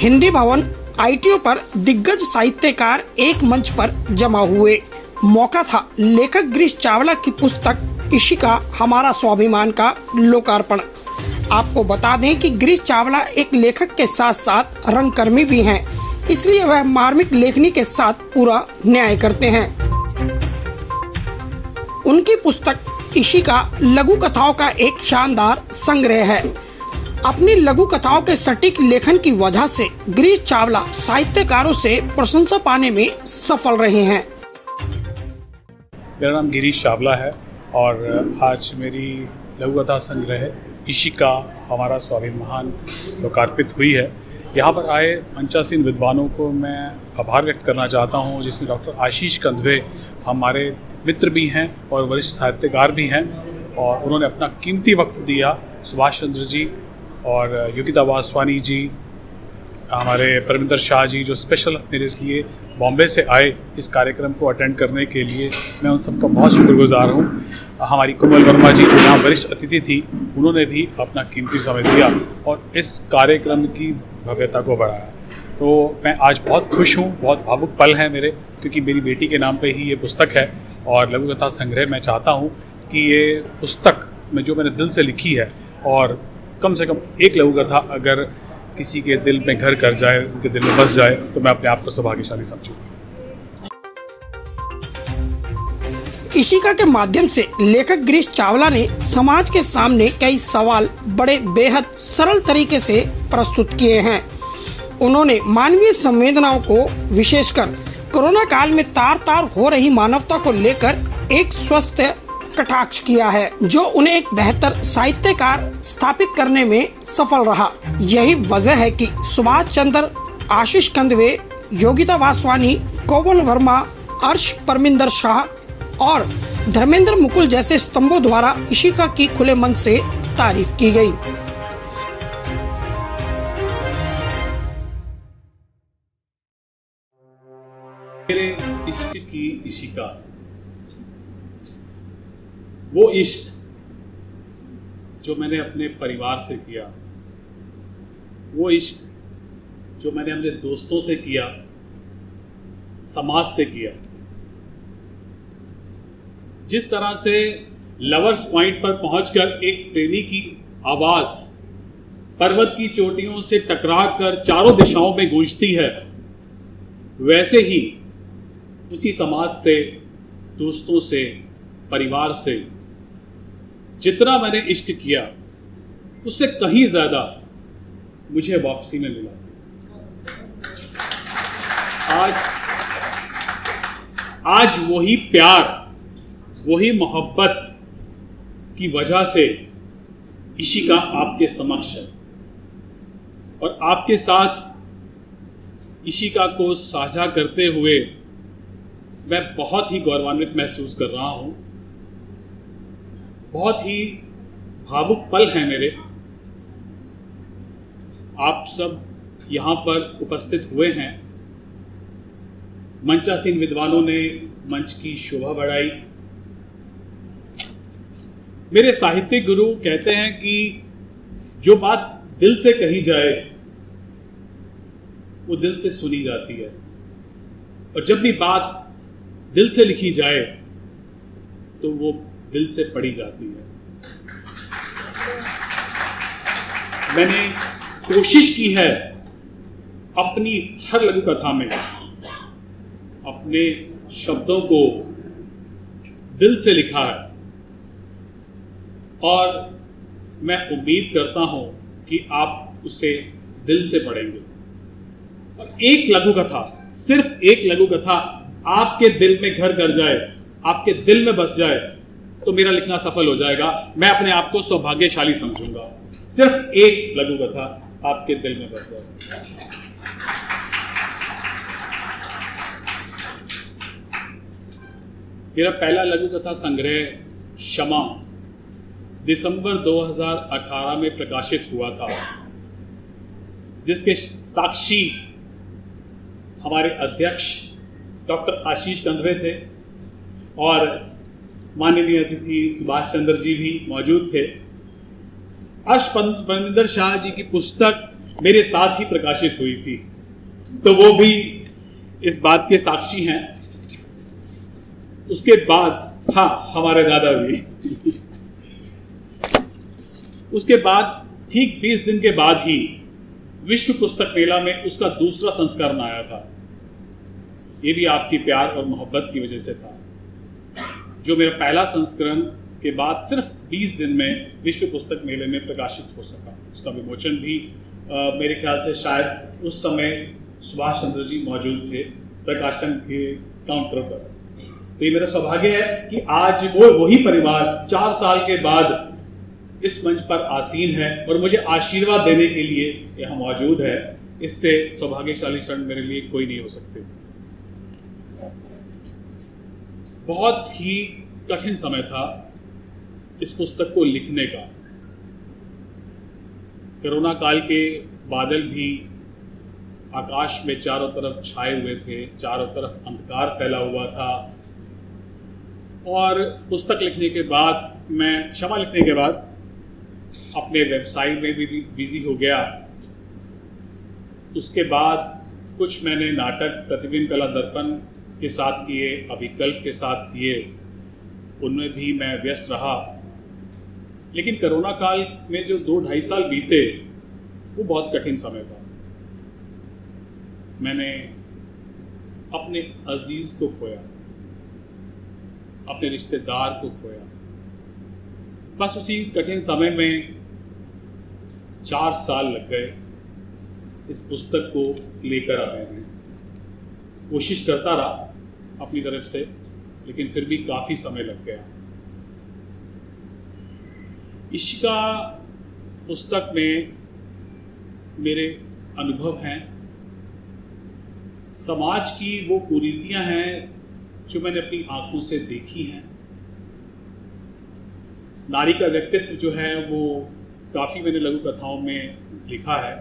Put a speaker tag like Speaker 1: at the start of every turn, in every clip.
Speaker 1: Hindi Bhavan ITO पर दिग्गज साहित्यकार एक मंच पर जमा हुए। मौका था लेखक गिरीश चावला की पुस्तक इशिका हमारा स्वाभिमान का लोकार्पण। आपको बता दें कि गिरीश चावला एक लेखक के साथ साथ रंगकर्मी भी हैं, इसलिए वह मार्मिक लेखनी के साथ पूरा न्याय करते हैं। उनकी पुस्तक इशिका लघु कथाओं का एक शानदार संग्रह है। अपनी लघु कथाओं के सटीक लेखन की वजह से गिरीश चावला साहित्यकारों से प्रशंसा पाने में सफल रहे हैं।
Speaker 2: मेरा नाम गिरीश चावला है और आज मेरी लघु कथा संग्रह इशिका हमारा स्वाभिमान लोकार्पित हुई है। यहाँ पर आए मंचासीन विद्वानों को मैं आभार व्यक्त करना चाहता हूँ, जिसमें डॉक्टर आशीष कंदवे हमारे मित्र भी हैं और वरिष्ठ साहित्यकार भी हैं और उन्होंने अपना कीमती वक्त दिया। सुभाष चंद्र जी और योगिता वासवानी जी, हमारे परमिंदर शाह जी जो स्पेशल मेरे लिए बॉम्बे से आए इस कार्यक्रम को अटेंड करने के लिए, मैं उन सबका बहुत शुक्रगुजार हूँ। हमारी कोमल वर्मा जी जो यहाँ वरिष्ठ अतिथि थी, उन्होंने भी अपना कीमती समय दिया और इस कार्यक्रम की भव्यता को बढ़ाया। तो मैं आज बहुत खुश हूँ, बहुत भावुक पल है मेरे, क्योंकि मेरी बेटी के नाम पे ही ये पुस्तक है और लघु कथा संग्रह मैं चाहता हूँ कि ये पुस्तक में जो मैंने दिल से लिखी है और कम से कम एक लघु कथा अगर किसी के दिल में घर कर जाए, उनके दिल में बस जाए, तो मैं अपने आप को सौभाग्यशाली समझूंगा।
Speaker 1: इशिका के माध्यम से लेखक गिरीश चावला ने समाज के सामने कई सवाल बड़े बेहद सरल तरीके से प्रस्तुत किए हैं। उन्होंने मानवीय संवेदनाओं को, विशेषकर कोरोना काल में तार तार हो रही मानवता को लेकर एक स्वस्थ कटाक्ष किया है, जो उन्हें एक बेहतर साहित्यकार स्थापित करने में सफल रहा। यही वजह है कि सुभाष चंद्र, आशीष कंदवे, योगिता वासवानी, कोमल वर्मा, अर्श परमिंदर शाह और धर्मेंद्र मुकुल जैसे स्तंभों द्वारा इशिका की खुले मन से तारीफ की गई।
Speaker 2: मेरे इश्क की इशिका, वो इश्क जो मैंने अपने परिवार से किया, वो इश्क जो मैंने अपने दोस्तों से किया, समाज से किया। जिस तरह से लवर्स पॉइंट पर पहुंचकर एक प्रेमी की आवाज पर्वत की चोटियों से टकराकर चारों दिशाओं में गूंजती है, वैसे ही उसी समाज से, दोस्तों से, परिवार से जितना मैंने इश्क किया, उससे कहीं ज्यादा मुझे वापसी में मिला। आज वही प्यार, वही मोहब्बत की वजह से इशिका आपके समक्ष है और आपके साथ इशिका को साझा करते हुए मैं बहुत ही गौरवान्वित महसूस कर रहा हूं। बहुत ही भावुक पल हैं मेरे। आप सब यहाँ पर उपस्थित हुए हैं। मंचासीन विद्वानों ने मंच की शोभा बढ़ाई। मेरे साहित्यिक गुरु कहते हैं कि जो बात दिल से कही जाए वो दिल से सुनी जाती है, और जब भी बात दिल से लिखी जाए तो वो दिल से पढ़ी जाती है। मैंने कोशिश की है अपनी हर लघु कथा में अपने शब्दों को दिल से लिखा है और मैं उम्मीद करता हूं कि आप उसे दिल से पढ़ेंगे। और एक लघु कथा, सिर्फ एक लघु कथा आपके दिल में घर कर जाए, आपके दिल में बस जाए, तो मेरा लिखना सफल हो जाएगा। मैं अपने आप को सौभाग्यशाली समझूंगा। सिर्फ एक लघु कथा आपके दिल में बस जाए। मेरा पहला लघु कथा संग्रह क्षमा दिसंबर 2018 में प्रकाशित हुआ था, जिसके साक्षी हमारे अध्यक्ष डॉक्टर आशीष कंदवे थे और माननीय अतिथि सुभाष चंद्र जी भी मौजूद थे। अर्श परमिंदर शाह जी की पुस्तक मेरे साथ ही प्रकाशित हुई थी, तो वो भी इस बात के साक्षी हैं। उसके बाद हमारे दादा भी उसके बाद ठीक 20 दिन के बाद ही विश्व पुस्तक मेला में उसका दूसरा संस्करण आया था। ये भी आपकी प्यार और मोहब्बत की वजह से था, जो मेरा पहला संस्करण के बाद सिर्फ 20 दिन में विश्व पुस्तक मेले में प्रकाशित हो सका। उसका विमोचन भी मेरे ख्याल से शायद उस समय सुभाष चंद्र जी मौजूद थे प्रकाशन के काउंटर पर। तो ये मेरा सौभाग्य है कि आज वही परिवार 4 साल के बाद इस मंच पर आसीन है और मुझे आशीर्वाद देने के लिए यहाँ मौजूद है। इससे सौभाग्यशाली क्षण मेरे लिए कोई नहीं हो सकते। बहुत ही कठिन समय था इस पुस्तक को लिखने का। कोरोना काल के बादल भी आकाश में चारों तरफ छाए हुए थे, चारों तरफ अंधकार फैला हुआ था। और पुस्तक लिखने के बाद मैं क्षमा लिखने के बाद अपने व्यवसाय में भी बिजी हो गया। उसके बाद कुछ मैंने नाटक प्रतिबिंब कला दर्पण के साथ किए, अभिकल्प के साथ किए, उनमें भी मैं व्यस्त रहा। लेकिन कोरोना काल में जो 2-2.5 साल बीते वो बहुत कठिन समय था। मैंने अपने अजीज को खोया, अपने रिश्तेदार को खोया। बस उसी कठिन समय में 4 साल लग गए इस पुस्तक को लेकर आने में। कोशिश करता रहा अपनी तरफ से, लेकिन फिर भी काफ़ी समय लग गया। इशिका पुस्तक में मेरे अनुभव हैं, समाज की वो कुरीतियां हैं जो मैंने अपनी आंखों से देखी हैं। नारी का व्यक्तित्व जो है वो काफ़ी मैंने लघु कथाओं में लिखा है।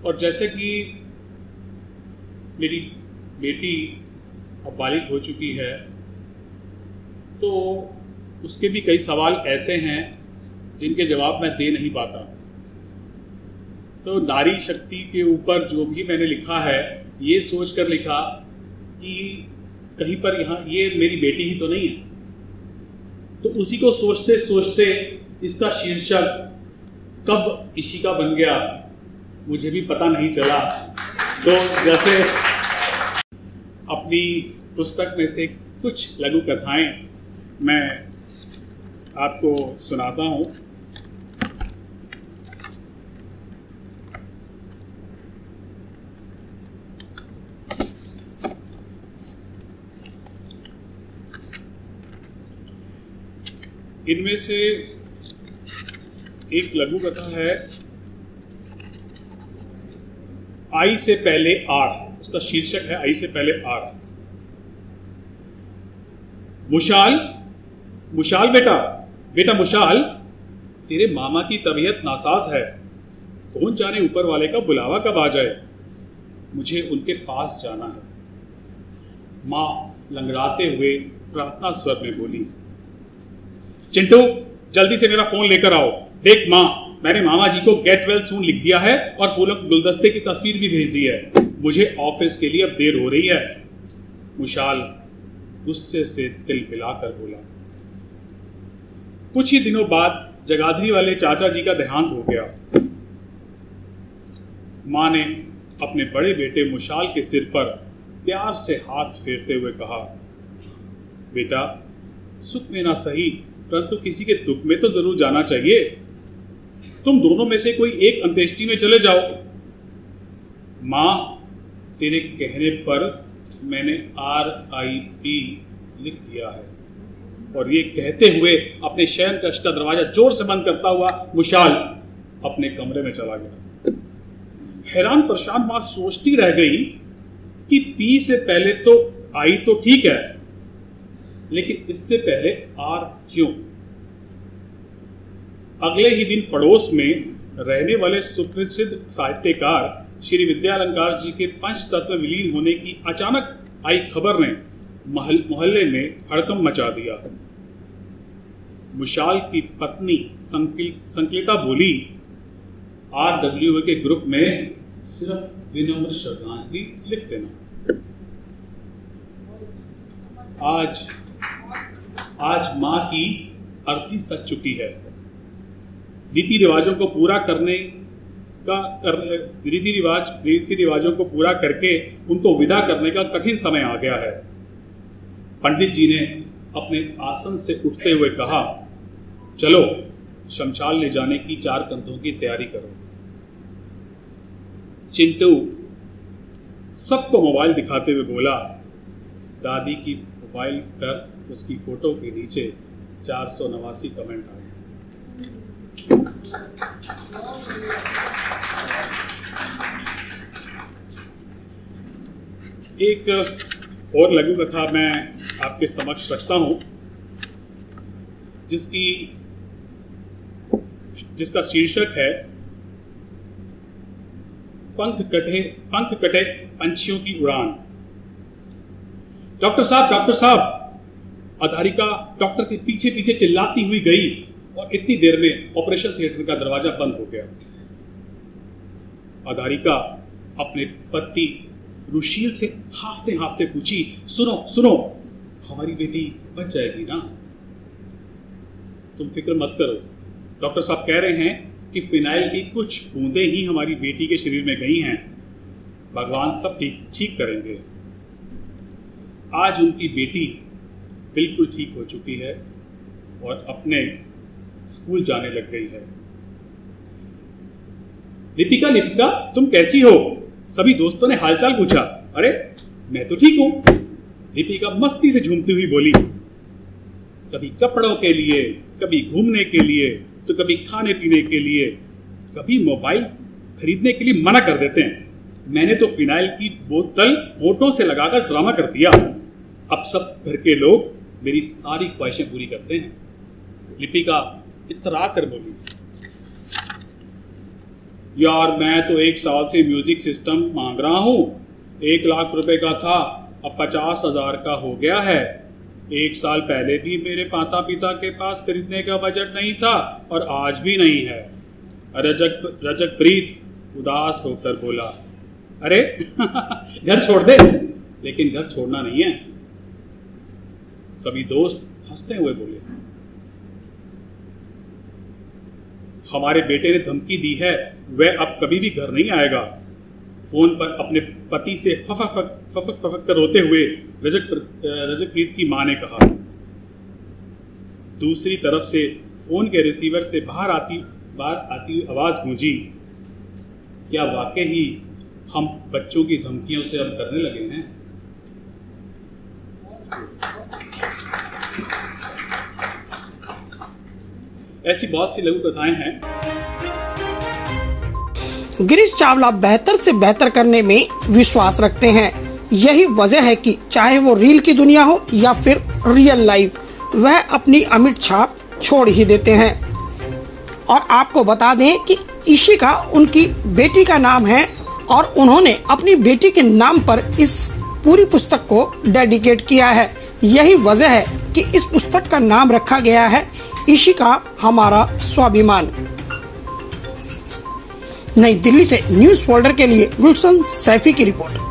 Speaker 2: और जैसे कि मेरी बेटी अब बालिग हो चुकी है, तो उसके भी कई सवाल ऐसे हैं जिनके जवाब मैं दे नहीं पाता। तो नारी शक्ति के ऊपर जो भी मैंने लिखा है, ये सोच कर लिखा कि कहीं पर यहाँ ये मेरी बेटी ही तो नहीं है। तो उसी को सोचते सोचते इसका शीर्षक कब इशिका बन गया मुझे भी पता नहीं चला। तो जैसे अपनी पुस्तक में से कुछ लघु कथाएं मैं आपको सुनाता हूँ। इनमें से एक लघु कथा है आई से पहले आर। उसका शीर्षक है आई से पहले आर। मुशाल, मुशाल बेटा, बेटा मुशाल, तेरे मामा की तबीयत नासाज है। कौन जाने ऊपर वाले का बुलावा कब आ जाए। मुझे उनके पास जाना है। माँ लंगड़ाते हुए प्रार्थना स्वर में बोली, चिंटू जल्दी से मेरा फोन लेकर आओ। देख माँ, मैंने मामा जी को गेट वेल सून लिख दिया है और फूलों के गुलदस्ते की तस्वीर भी भेज दी है। मुझे ऑफिस के लिए अब देर हो रही है। मुशाल गुस्से से तिल मिलाकर बोला। कुछ ही दिनों बाद जगाधरी वाले चाचा जी का देहांत हो गया। माँ ने अपने बड़े बेटे मुशाल के सिर पर प्यार से हाथ फेरते हुए कहा, बेटा सुख में ना सही परंतु किसी के दुख में तो जरूर जाना चाहिए। तुम दोनों में से कोई एक अंत्येष्टि में चले जाओ। माँ तेरे कहने पर मैंने RIP लिख दिया है। और ये कहते हुए अपने शयन कक्ष का दरवाजा जोर से बंद करता हुआ मुशाल अपने कमरे में चला गया। हैरान परेशान माँ सोचती रह गई कि P से पहले तो I तो ठीक है, लेकिन इससे पहले R क्यों। अगले ही दिन पड़ोस में रहने वाले सुप्रसिद्ध साहित्यकार श्री विद्यालंकार जी के पंचतत्व में विलीन होने की अचानक आई खबर ने मोहल्ले में हड़कंप मचा दिया। मुशाल की पत्नी संकलिता बोली, RWA के ग्रुप में सिर्फ विनम्र श्रद्धांजलि लिख देना। आज माँ की अर्थी सच चुकी है। रीति रिवाजों को पूरा को पूरा करके उनको विदा करने का कठिन समय आ गया है। पंडित जी ने अपने आसन से उठते हुए कहा, चलो शमशान ले जाने की 4 कंधों की तैयारी करो। चिंटू सबको मोबाइल दिखाते हुए बोला। दादी की मोबाइल पर उसकी फोटो के नीचे 489 कमेंट आए। एक और लघु कथा मैं आपके समक्ष रखता हूं, जिसका शीर्षक है पंख कटे पंछियों की उड़ान। डॉक्टर साहब, आधारिका डॉक्टर के पीछे पीछे चिल्लाती हुई गई और इतनी देर में ऑपरेशन थिएटर का दरवाजा बंद हो गया। आधारिका अपने पति रुशील से हाफते हाफते पूछी, सुनो, हमारी बेटी बच जाएगी ना? तुम फिक्र मत करो, डॉक्टर साहब कह रहे हैं कि फिनाइल की कुछ बूंदें ही हमारी बेटी के शरीर में गई हैं। भगवान सब ठीक करेंगे। आज उनकी बेटी बिल्कुल ठीक हो चुकी है और अपने स्कूल जाने लग गई है। लिपिका, तुम कैसी हो? सभी दोस्तों ने हालचाल पूछा। अरे मैं तो ठीक हूं, लिपिका मस्ती से झूमती हुई बोली। कभी कपड़ों के लिए, कभी घूमने के लिए, तो कभी खाने पीने के लिए, कभी मोबाइल खरीदने के लिए मना कर देते हैं। मैंने तो फिनाइल की बोतल होठों से लगाकर ड्रामा कर दिया। अब सब घर के लोग मेरी सारी ख्वाहिशें पूरी करते हैं। लिपिका इतरा कर बोली, यार मैं तो 1 साल से म्यूजिक सिस्टम मांग रहा हूं। 1 लाख रुपए का था, अब 50,000 का हो गया है। 1 साल पहले भी मेरे माता पिता के पास खरीदने का बजट नहीं था और आज भी नहीं है। रजक प्रीत उदास होकर बोला, अरे घर छोड़ दे। लेकिन घर छोड़ना नहीं है। सभी दोस्त हंसते हुए बोले, हमारे बेटे ने धमकी दी है, वह अब कभी भी घर नहीं आएगा। फोन पर अपने पति से फफक कर रोते हुए रजकप्रीत की मां ने कहा। दूसरी तरफ से फोन के रिसीवर से बाहर आती हुई आवाज गूंजी, क्या वाकई ही हम बच्चों की धमकियों से अब डरने लगे हैं? ऐसी बहुत सी लघु कथाएं हैं।
Speaker 1: गिरीश चावला बेहतर से बेहतर करने में विश्वास रखते हैं। यही वजह है कि चाहे वो रील की दुनिया हो या फिर रियल लाइफ, वह अपनी अमिट छाप छोड़ ही देते हैं। और आपको बता दें कि इशिका उनकी बेटी का नाम है और उन्होंने अपनी बेटी के नाम पर इस पूरी पुस्तक को डेडिकेट किया है। यही वजह है कि इस पुस्तक का नाम रखा गया है इशिका हमारा स्वाभिमान। नई दिल्ली से न्यूज फोल्डर के लिए गुलशन सैफी की रिपोर्ट।